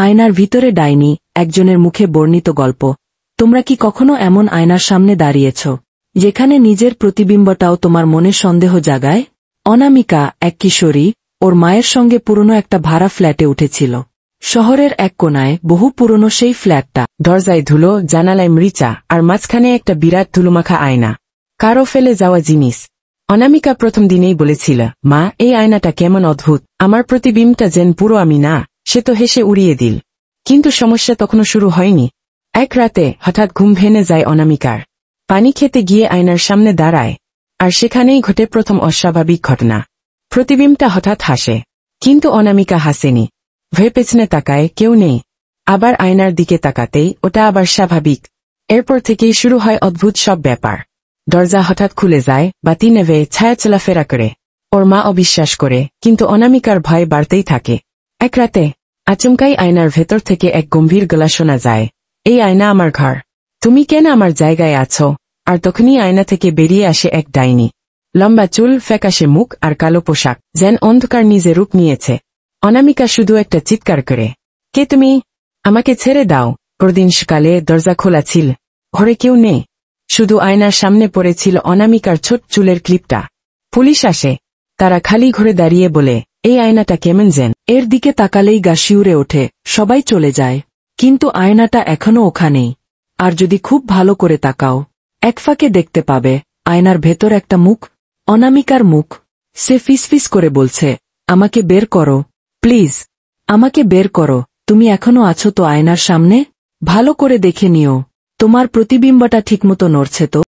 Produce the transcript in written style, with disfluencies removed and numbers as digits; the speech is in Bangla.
আয়নার ভিতরে ডাইনি, একজনের মুখে বর্ণিত গল্প। তোমরা কি কখনো এমন আয়নার সামনে দাঁড়িয়েছ যেখানে নিজের প্রতিবিম্বটাও তোমার মনে সন্দেহ জাগায়? অনামিকা, এক কিশোরী, ওর মায়ের সঙ্গে পুরনো একটা ভাড়া ফ্ল্যাটে উঠেছিল। শহরের এক কোনায়, বহু পুরনো সেই ফ্ল্যাটটা। দরজায় ধুলো, জানালায় মরিচা, আর মাঝখানে একটা বিরাট ধুলোমাখা আয়না। কারো ফেলে যাওয়া জিনিস। অনামিকা প্রথম দিনেই বলেছিল, মা, এই আয়নাটা কেমন অদ্ভুত, আমার প্রতিবিম্বটা যেন পুরো আমি না। সে তো হেসে উড়িয়ে দিল। কিন্তু সমস্যা তখনও শুরু হয়নি। এক রাতে হঠাৎ ঘুম ভেঙে যায় অনামিকার। পানি খেতে গিয়ে আয়নার সামনে দাঁড়ায়। আর সেখানেই ঘটে প্রথম অস্বাভাবিক ঘটনা। প্রতিবিম্বটা হঠাৎ হাসে। কিন্তু অনামিকা হাসেনি। ভয়ে পেছনে তাকায়, কেউ নেই। আবার আয়নার দিকে তাকাতেই ওটা আবার স্বাভাবিক। এরপর থেকেই শুরু হয় অদ্ভুত সব ব্যাপার। দরজা হঠাৎ খুলে যায়, বাতি নেভে, ছায়া চলাফেরা করে। ওর মা অবিশ্বাস করে, কিন্তু অনামিকার ভয় বাড়তেই থাকে। এক রাতে আচমকাই আয়নার ভেতর থেকে এক গম্ভীর গলা শোনা যায়, এই আয়না আমার ঘর, তুমি কেন আমার জায়গায় আছো? আর তখনই আয়না থেকে বেরিয়ে আসে এক ডাইনি। লম্বা চুল, ফ্যাকাশে মুখ আর কালো পোশাক, যেন অন্ধকার নিজে রূপ নিয়েছে। অনামিকা শুধু একটা চিৎকার করে, কে তুমি? আমাকে ছেড়ে দাও। পরদিন সকালে দরজা খোলা ছিল। ঘরে কেউ নেই। শুধু আয়নার সামনে পড়েছিল অনামিকার ছোট চুলের ক্লিপটা। পুলিশ আসে। তারা খালি ঘরে দাঁড়িয়ে বলে, এই আয়নাটা কেমন যেন। এর দিকে তাকালেই গা শিউরে ওঠে। সবাই চলে যায়। কিন্তু আয়নাটা এখনো ওখানেই। আর যদি খুব ভালো করে তাকাও, এক ফাঁকে দেখতে পাবে আয়নার ভেতর একটা মুখ। অনামিকার মুখ। সে ফিসফিস করে বলছে, আমাকে বের করো, প্লিজ, আমাকে বের করো। তুমি এখনো আছো তো আয়নার সামনে? ভালো করে দেখে নিও, তোমার প্রতিবিম্বটা ঠিকমতো নড়ছে তো?